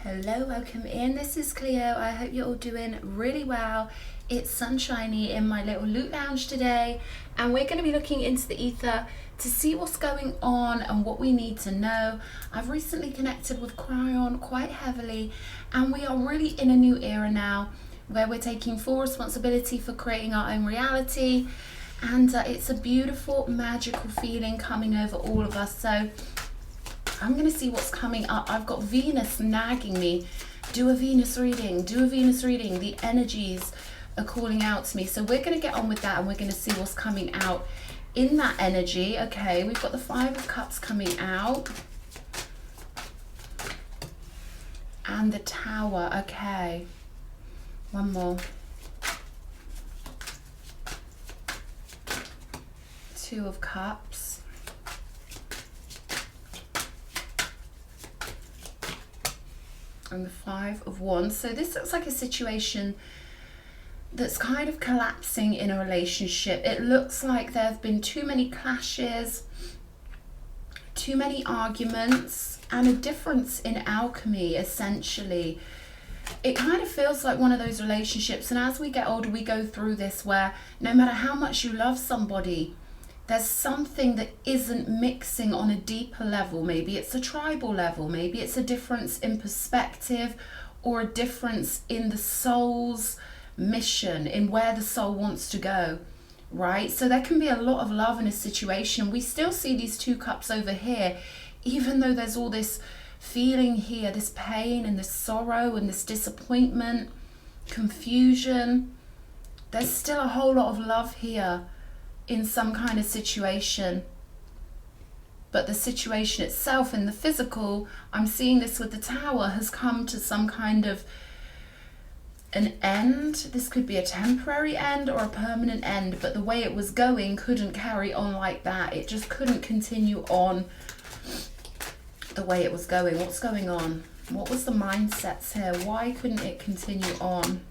Hello, welcome in. This is Cleo. I hope you're all doing really well. It's sunshiny in my little loot lounge today, and we're going to be looking into the ether to see what's going on and what we need to know. I've recently connected with Cryon quite heavily, and we are really in a new era now where we're taking full responsibility for creating our own reality, and it's a beautiful, magical feeling coming over all of us. So I'm going to see what's coming up. I've got Venus nagging me. Do a Venus reading. Do a Venus reading. The energies are calling out to me. So we're going to get on with that, and we're going to see what's coming out in that energy. Okay, we've got the Five of Cups coming out. And the Tower. Okay. One more. Two of Cups. And the Five of Wands. So this looks like a situation that's kind of collapsing in a relationship. It looks like there have been too many clashes, too many arguments, and a difference in alchemy, essentially. It kind of feels like one of those relationships, and as we get older, we go through this where no matter how much you love somebody, there's something that isn't mixing on a deeper level. Maybe it's a tribal level, maybe it's a difference in perspective, or a difference in the soul's mission, in where the soul wants to go, right? So there can be a lot of love in a situation. We still see these two cups over here, even though there's all this feeling here, this pain and this sorrow and this disappointment, confusion. There's still a whole lot of love here in some kind of situation, but the situation itself in the physical, I'm seeing this with the Tower, has come to some kind of an end. This could be a temporary end or a permanent end, but the way it was going couldn't carry on like that. It just couldn't continue on the way it was going. What's going on? What was the mindsets here? Why couldn't it continue on?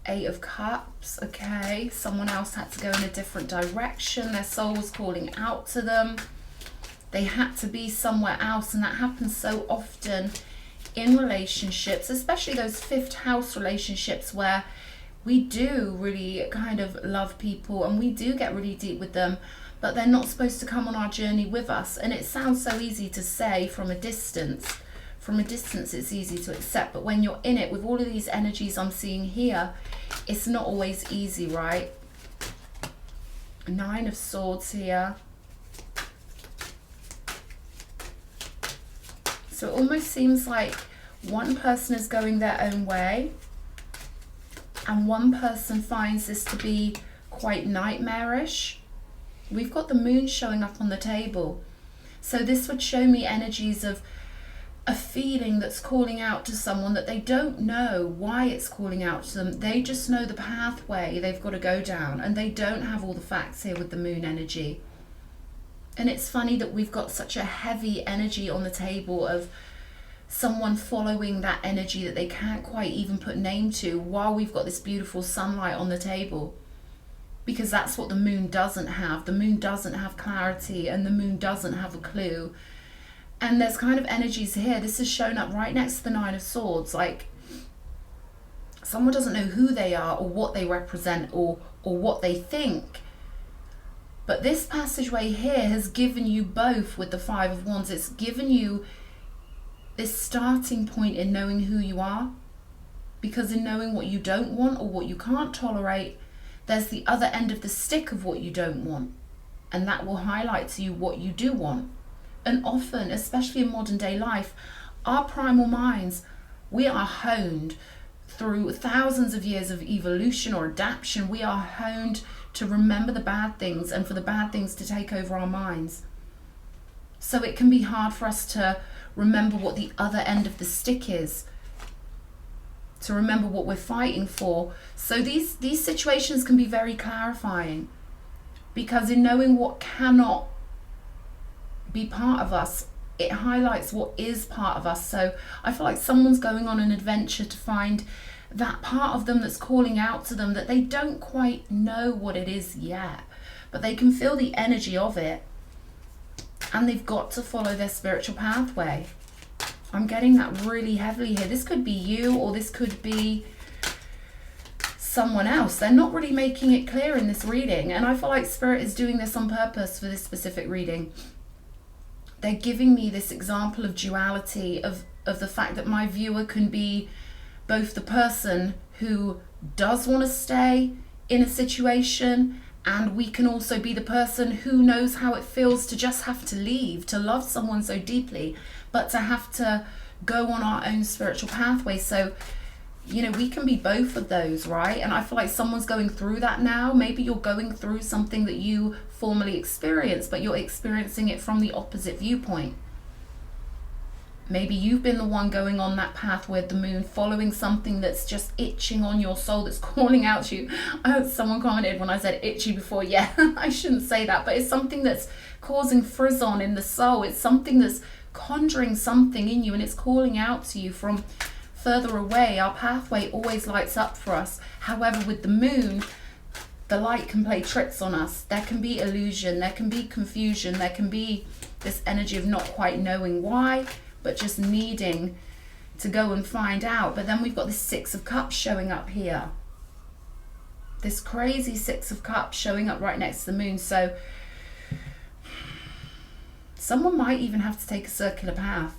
Eight of Cups. Okay, someone else had to go in a different direction. Their soul was calling out to them. They had to be somewhere else, and that happens so often in relationships, especially those fifth house relationships where we do really kind of love people and we do get really deep with them, but they're not supposed to come on our journey with us. And it sounds so easy to say from a distance. From a distance it's easy to accept, but when you're in it with all of these energies I'm seeing here, it's not always easy, right? Nine of Swords here. So it almost seems like one person is going their own way, and one person finds this to be quite nightmarish. We've got the Moon showing up on the table. So this would show me energies of a feeling that's calling out to someone that they don't know why it's calling out to them. They just know the pathway they've got to go down, and they don't have all the facts here with the Moon energy. And it's funny that we've got such a heavy energy on the table of someone following that energy that they can't quite even put name to, while we've got this beautiful sunlight on the table. Because that's what the Moon doesn't have. The Moon doesn't have clarity, and the Moon doesn't have a clue. And there's kind of energies here. This is shown up right next to the Nine of Swords. Like someone doesn't know who they are or what they represent or what they think. But this passageway here has given you both with the Five of Wands. It's given you this starting point in knowing who you are. Because in knowing what you don't want or what you can't tolerate, there's the other end of the stick of what you don't want. And that will highlight to you what you do want. And often, especially in modern day life, our primal minds, we are honed through thousands of years of evolution or adaptation. We are honed to remember the bad things and for the bad things to take over our minds. So it can be hard for us to remember what the other end of the stick is, to remember what we're fighting for. So these situations can be very clarifying, because in knowing what cannot be part of us, it highlights what is part of us. So I feel like someone's going on an adventure to find that part of them that's calling out to them that they don't quite know what it is yet, but they can feel the energy of it, and they've got to follow their spiritual pathway. I'm getting that really heavily here. This could be you, or this could be someone else. They're not really making it clear in this reading, and I feel like Spirit is doing this on purpose for this specific reading. They're giving me this example of duality, of the fact that my viewer can be both the person who does want to stay in a situation, and we can also be the person who knows how it feels to just have to leave, to love someone so deeply, but to have to go on our own spiritual pathway. So, you know, we can be both of those, right? And I feel like someone's going through that now. Maybe you're going through something that you formerly experienced, but you're experiencing it from the opposite viewpoint. Maybe you've been the one going on that path with the moon, following something that's just itching on your soul, that's calling out to you. I heard someone commented when I said itchy before. Yeah, I shouldn't say that, but it's something that's causing frisson in the soul. It's something that's conjuring something in you, and it's calling out to you from further away. Our pathway always lights up for us. However, with the moon, the light can play tricks on us. There can be illusion, there can be confusion, there can be this energy of not quite knowing why, but just needing to go and find out. But then we've got this Six of Cups showing up here. This crazy Six of Cups showing up right next to the moon. So someone might even have to take a circular path.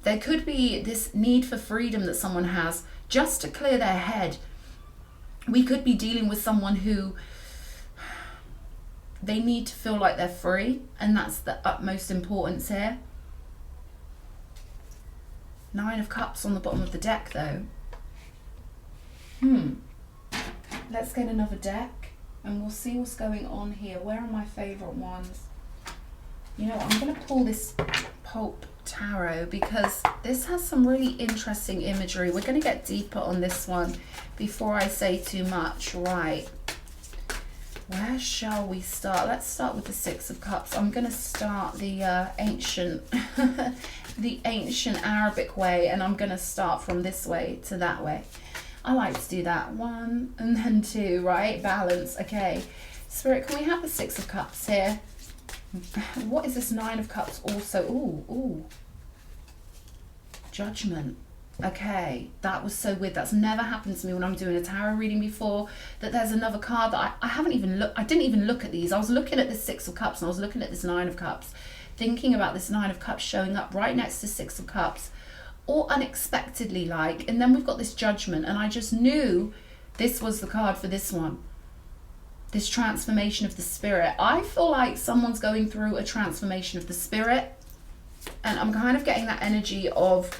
There could be this need for freedom that someone has just to clear their head. We could be dealing with someone who they need to feel like they're free, and that's the utmost importance here. Nine of Cups on the bottom of the deck though. Let's get another deck and we'll see what's going on here. Where are my favourite ones? You know, I'm going to pull this Pulp Tarot because this has some really interesting imagery. We're going to get deeper on this one before I say too much. Right. Where shall we start? Let's start with the Six of Cups. I'm going to start the ancient the ancient Arabic way, and I'm going to start from this way to that way. I like to do that. One and then two, right? Balance. Okay. Spirit, can we have the Six of Cups here? What is this Nine of Cups also? Ooh. Judgment. Okay, that was so weird. That's never happened to me when I'm doing a tarot reading before, that there's another card that I haven't even looked. I didn't even look at these. I was looking at the Six of Cups and I was looking at this Nine of Cups, thinking about this Nine of Cups showing up right next to Six of Cups, or unexpectedly like, and then we've got this Judgment, and I just knew this was the card for this one. This transformation of the spirit. I feel like someone's going through a transformation of the spirit, and I'm kind of getting that energy of,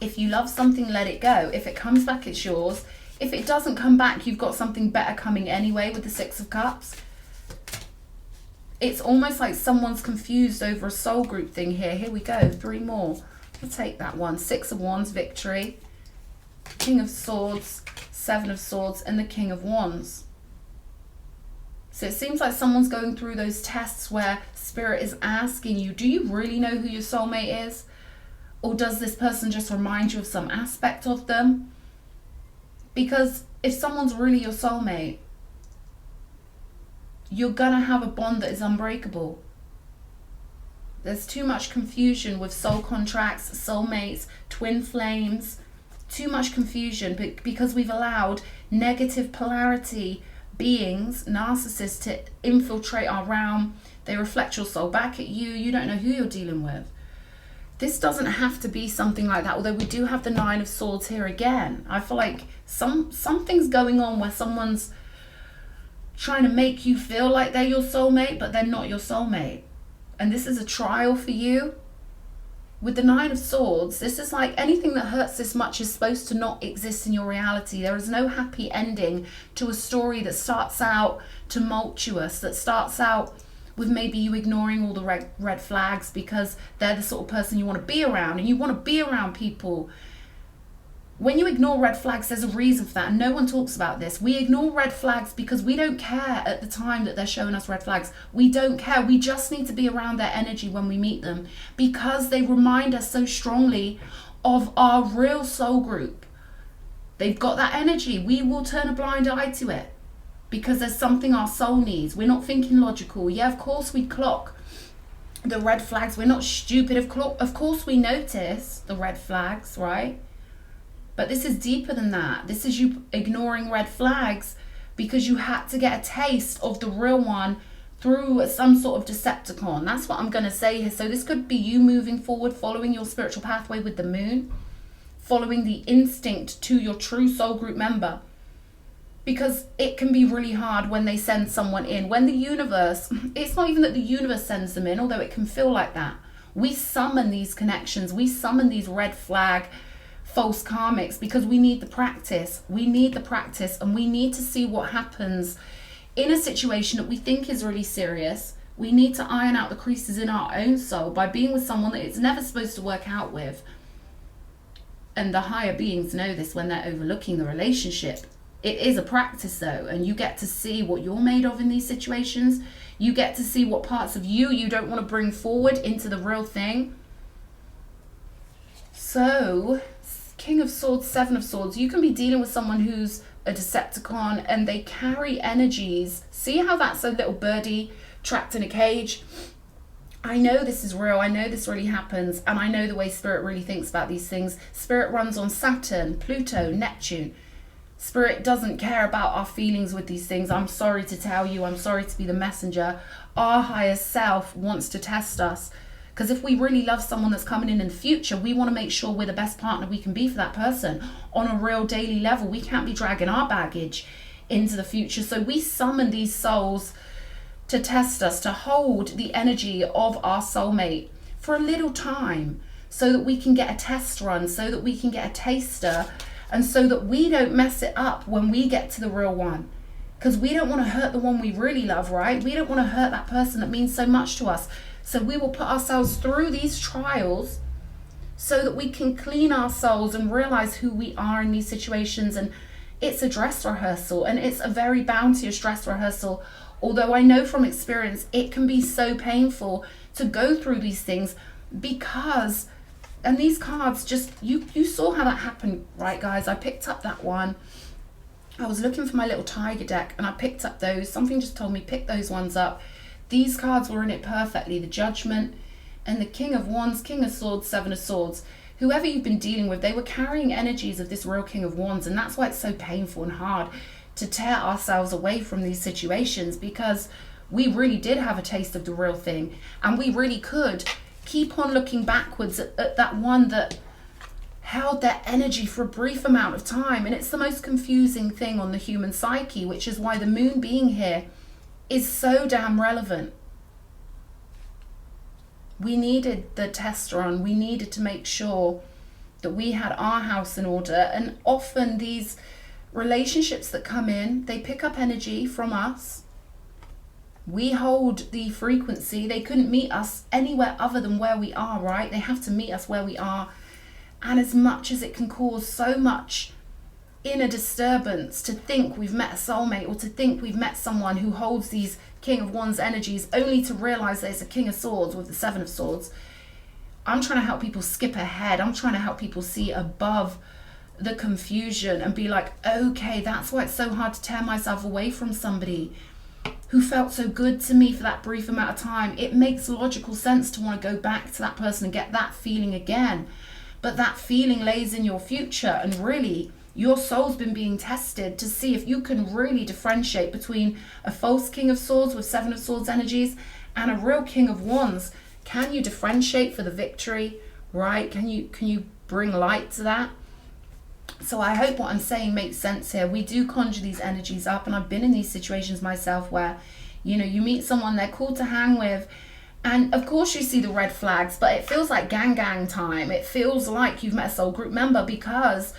if you love something, let it go. If it comes back, it's yours. If it doesn't come back, you've got something better coming anyway with the Six of Cups. It's almost like someone's confused over a soul group thing here. Here we go, three more. We'll take that one. Six of Wands, victory. King of Swords, Seven of Swords, and the King of Wands. So it seems like someone's going through those tests where Spirit is asking you, do you really know who your soulmate is? Or does this person just remind you of some aspect of them? Because if someone's really your soulmate, you're gonna have a bond that is unbreakable. There's too much confusion with soul contracts, soulmates, twin flames, too much confusion because we've allowed negative polarity beings, narcissists, to infiltrate our realm. They reflect your soul back at you. You don't know who you're dealing with. This doesn't have to be something like that, although we do have the Nine of Swords here again. I feel like something's going on where someone's trying to make you feel like they're your soulmate, but they're not your soulmate. And this is a trial for you. With the Nine of Swords, this is like anything that hurts this much is supposed to not exist in your reality. There is no happy ending to a story that starts out tumultuous, that starts out with maybe you ignoring all the red flags because they're the sort of person you want to be around, and you want to be around people. When you ignore red flags, there's a reason for that, and no one talks about this. We ignore red flags because we don't care at the time that they're showing us red flags. We don't care. We just need to be around their energy when we meet them because they remind us so strongly of our real soul group. They've got that energy. We will turn a blind eye to it because there's something our soul needs. We're not thinking logical. Yeah, of course we clock the red flags. We're not stupid. Of course we notice the red flags, right? But this is deeper than that. This is you ignoring red flags because you had to get a taste of the real one through some sort of Decepticon. That's what I'm going to say here. So this could be you moving forward, following your spiritual pathway with the moon, following the instinct to your true soul group member. Because it can be really hard when they send someone in. When the universe, it's not even that the universe sends them in, although it can feel like that. We summon these connections. We summon these red flag false karmics because we need the practice. We need the practice, and we need to see what happens in a situation that we think is really serious. We need to iron out the creases in our own soul by being with someone that it's never supposed to work out with. And the higher beings know this when they're overlooking the relationship. It is a practice though, and you get to see what you're made of in these situations. You get to see what parts of you don't want to bring forward into the real thing. So, King of Swords, Seven of Swords, you can be dealing with someone who's a Decepticon and they carry energies. See how that's a little birdie trapped in a cage? I know this is real. I know this really happens, and I know the way Spirit really thinks about these things. Spirit runs on Saturn, Pluto, Neptune. Spirit doesn't care about our feelings with these things. I'm sorry to tell you. I'm sorry to be the messenger. Our higher self wants to test us. Because if we really love someone that's coming in the future, we want to make sure we're the best partner we can be for that person on a real daily level. We can't be dragging our baggage into the future. So we summon these souls to test us, to hold the energy of our soulmate for a little time so that we can get a test run, so that we can get a taster, and so that we don't mess it up when we get to the real one. Because we don't want to hurt the one we really love, right? We don't want to hurt that person that means so much to us. So we will put ourselves through these trials so that we can clean our souls and realize who we are in these situations. And it's a dress rehearsal, and it's a very bounteous dress rehearsal. Although I know from experience, it can be so painful to go through these things because, and these cards just, you saw how that happened, right guys? I picked up that one. I was looking for my little tiger deck and I picked up those. Something just told me pick those ones up. These cards were in it perfectly. The Judgment and the King of Wands, King of Swords, Seven of Swords. Whoever you've been dealing with, they were carrying energies of this real King of Wands, and that's why it's so painful and hard to tear ourselves away from these situations, because we really did have a taste of the real thing, and we really could keep on looking backwards at that one that held their energy for a brief amount of time. And it's the most confusing thing on the human psyche, which is why the moon being here is so damn relevant. We needed the test run. We needed to make sure that we had our house in order. And often these relationships that come in, they pick up energy from us. We hold the frequency. They couldn't meet us anywhere other than where we are, right? They have to meet us where we are. And as much as it can cause so much inner disturbance to think we've met a soulmate, or to think we've met someone who holds these King of Wands energies, only to realize there's a King of Swords with the Seven of Swords. I'm trying to help people skip ahead. I'm trying to help people see above the confusion and be like, okay, that's why it's so hard to tear myself away from somebody who felt so good to me for that brief amount of time. It makes logical sense to want to go back to that person and get that feeling again. But that feeling lays in your future, and really your soul's been being tested to see if you can really differentiate between a false King of Swords with Seven of Swords energies and a real King of Wands. Can you differentiate for the victory, right? Can you bring light to that? So I hope what I'm saying makes sense here. We do conjure these energies up, and I've been in these situations myself where, you know, you meet someone, they're cool to hang with, and of course you see the red flags, but it feels like gang time. It feels like you've met a soul group member because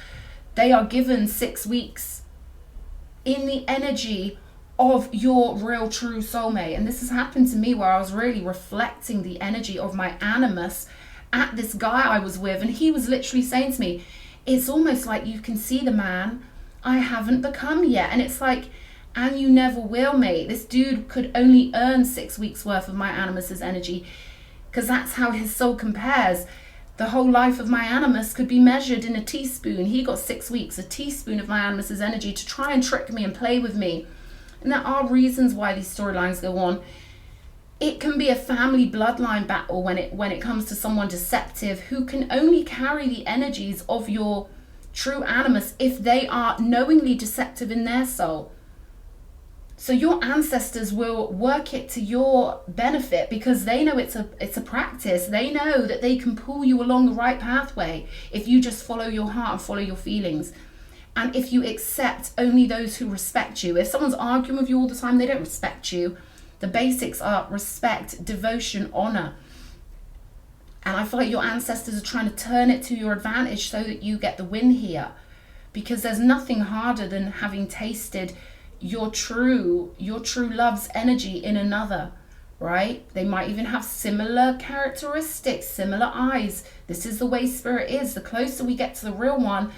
they are given 6 weeks in the energy of your real true soulmate. And this has happened to me where I was really reflecting the energy of my animus at this guy I was with, and he was literally saying to me, it's almost like you can see the man I haven't become yet. And it's like, and you never will, mate. This dude could only earn 6 weeks worth of my animus's energy, because that's how his soul compares. The whole life of my animus could be measured in a teaspoon. He got 6 weeks, a teaspoon of my animus's energy, to try and trick me and play with me. And there are reasons why these storylines go on. It can be a family bloodline battle when it comes to someone deceptive who can only carry the energies of your true animus if they are knowingly deceptive in their soul. So your ancestors will work it to your benefit because they know it's a practice. They know that they can pull you along the right pathway if you just follow your heart and follow your feelings. And if you accept only those who respect you. If someone's arguing with you all the time, they don't respect you. The basics are respect, devotion, honor. And I feel like your ancestors are trying to turn it to your advantage so that you get the win here. Because there's nothing harder than having tasted your true love's energy in another, right? They might even have similar characteristics, similar eyes. This is the way spirit is. The closer we get to the real one,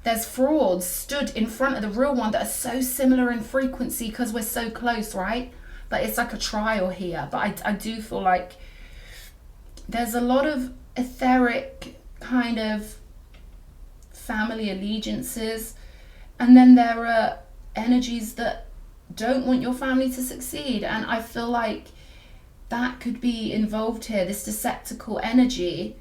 there's frauds stood in front of the real one that are so similar in frequency because we're so close, right? But it's like a trial here. But I do feel like there's a lot of etheric kind of family allegiances. And then there are energies that don't want your family to succeed. And I feel like that could be involved here. This deceptical energy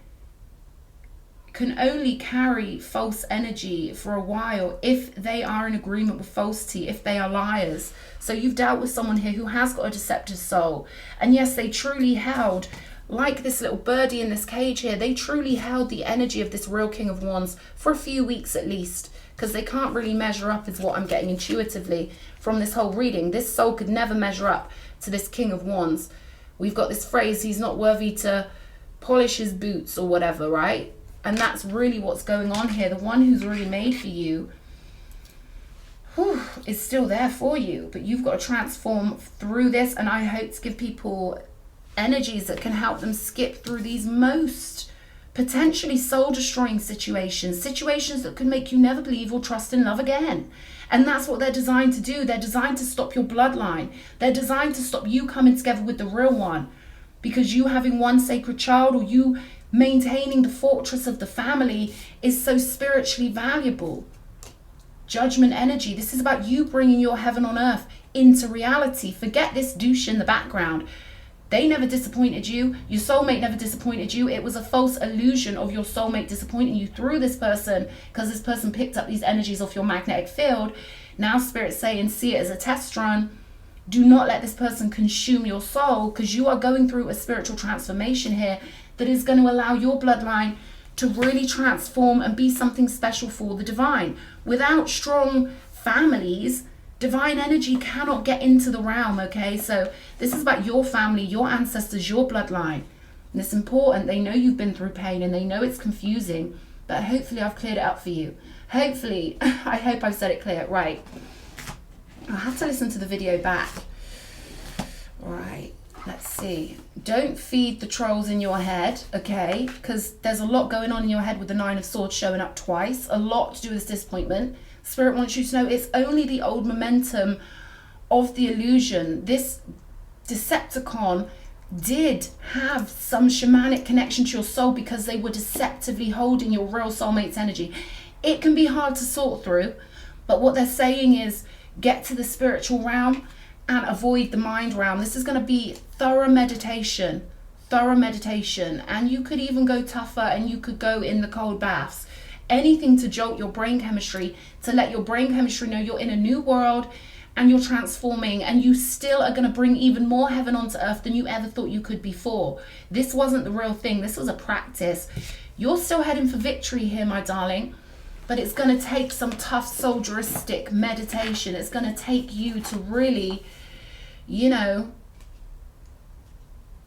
can only carry false energy for a while if they are in agreement with falsity, if they are liars. So you've dealt with someone here who has got a deceptive soul. And yes, they truly held, like this little birdie in this cage here, they truly held the energy of this real King of Wands for a few weeks at least, because they can't really measure up is what I'm getting intuitively from this whole reading. This soul could never measure up to this King of Wands. We've got this phrase, he's not worthy to polish his boots or whatever, right? And that's really what's going on here. The one who's really made for you is still there for you, but you've got to transform through this. And I hope to give people energies that can help them skip through these most potentially soul-destroying situations that could make you never believe or trust in love again. And that's what they're designed to do. They're designed to stop your bloodline. They're designed to stop you coming together with the real one, because you having one sacred child or you maintaining the fortress of the family is so spiritually valuable. Judgment energy. This is about you bringing your heaven on earth into reality. Forget this douche in the background. They never disappointed you. Your soulmate never disappointed you. It was a false illusion of your soulmate disappointing you through this person, because this person picked up these energies off your magnetic field. Now Spirit's saying, see it as a test run. Do not let this person consume your soul, because you are going through a spiritual transformation here that is going to allow your bloodline to really transform and be something special for the divine. Without strong families, divine energy cannot get into the realm, okay? So this is about your family, your ancestors, your bloodline. And it's important. They know you've been through pain and they know it's confusing, but hopefully I've cleared it up for you. Hopefully, I hope I've said it clear. Right. I'll have to listen to the video back. Right. Let's see. Don't feed the trolls in your head, okay? Because there's a lot going on in your head with the Nine of Swords showing up twice. A lot to do with this disappointment. Spirit wants you to know it's only the old momentum of the illusion. This Decepticon did have some shamanic connection to your soul because they were deceptively holding your real soulmate's energy. It can be hard to sort through, but what they're saying is get to the spiritual realm and avoid the mind realm. This is going to be thorough meditation, and you could even go tougher and you could go in the cold baths. Anything to jolt your brain chemistry, to let your brain chemistry know you're in a new world and you're transforming, and you still are going to bring even more heaven onto earth than you ever thought you could before. This wasn't the real thing. This was a practice. You're still heading for victory here, my darling, but it's going to take some tough soldieristic meditation. It's going to take you to really,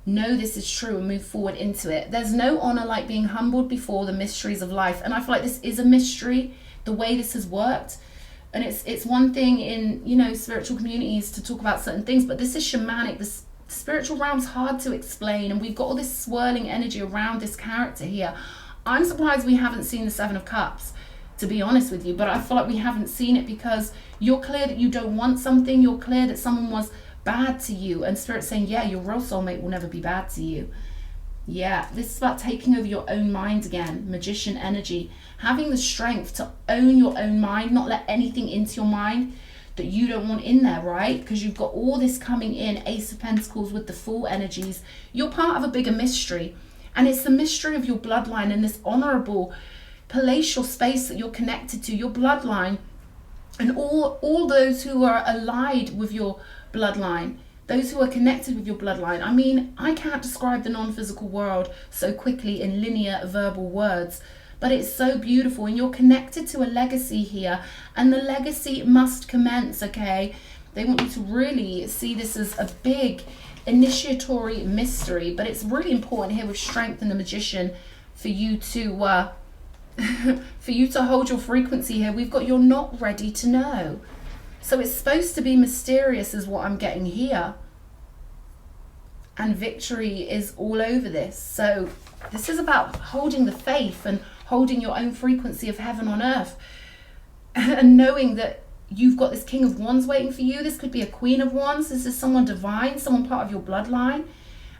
know this is true and move forward into it. There's no honor like being humbled before the mysteries of life. And I feel like this is a mystery, the way this has worked. And it's one thing in, spiritual communities to talk about certain things, but this is shamanic. The spiritual realm's hard to explain, and we've got all this swirling energy around this character here. I'm surprised we haven't seen the Seven of Cups, to be honest with you, but I feel like we haven't seen it because you're clear that you don't want something. You're clear that someone was bad to you, and Spirit's saying, yeah, your real soulmate will never be bad to you. Yeah, this is about taking over your own mind again. Magician energy, having the strength to own your own mind, not let anything into your mind, that you don't want in there, right? Because you've got all this coming in, Ace of Pentacles with the Fool energies. You're part of a bigger mystery, and it's the mystery of your bloodline and this honorable palatial space that you're connected to, your bloodline, and all those who are allied with your bloodline, those who are connected with your bloodline. I mean, I can't describe the non-physical world so quickly in linear verbal words, but it's so beautiful, and you're connected to a legacy here, and the legacy must commence, okay? They want you to really see this as a big initiatory mystery, but it's really important here with Strength and the Magician for you to for you to hold your frequency here. We've got you're not ready to know. So it's supposed to be mysterious is what I'm getting here. And victory is all over this. So this is about holding the faith and holding your own frequency of heaven on earth. And knowing that you've got this King of Wands waiting for you. This could be a Queen of Wands. This is someone divine, someone part of your bloodline.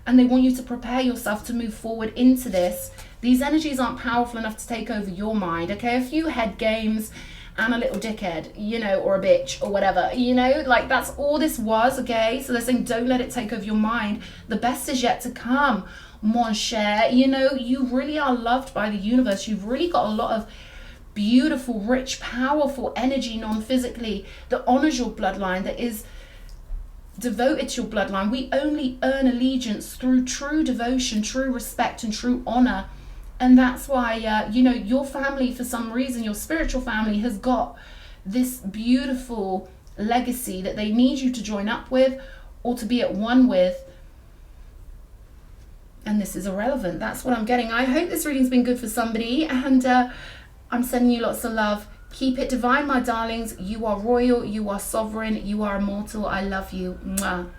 And they want you to prepare yourself to move forward into this. These energies aren't powerful enough to take over your mind, okay? A few head games and a little dickhead, you know, or a bitch or whatever, you know, like that's all this was, okay? So they're saying don't let it take over your mind. The best is yet to come, mon cher. You know, you really are loved by the universe. You've really got a lot of beautiful, rich, powerful energy non-physically that honors your bloodline, that is devoted to your bloodline. We only earn allegiance through true devotion, true respect, and true honor. And that's why, you know, your family, for some reason, your spiritual family has got this beautiful legacy that they need you to join up with or to be at one with. And this is irrelevant. That's what I'm getting. I hope this reading's been good for somebody. And I'm sending you lots of love. Keep it divine, my darlings. You are royal. You are sovereign. You are immortal. I love you. Mwah.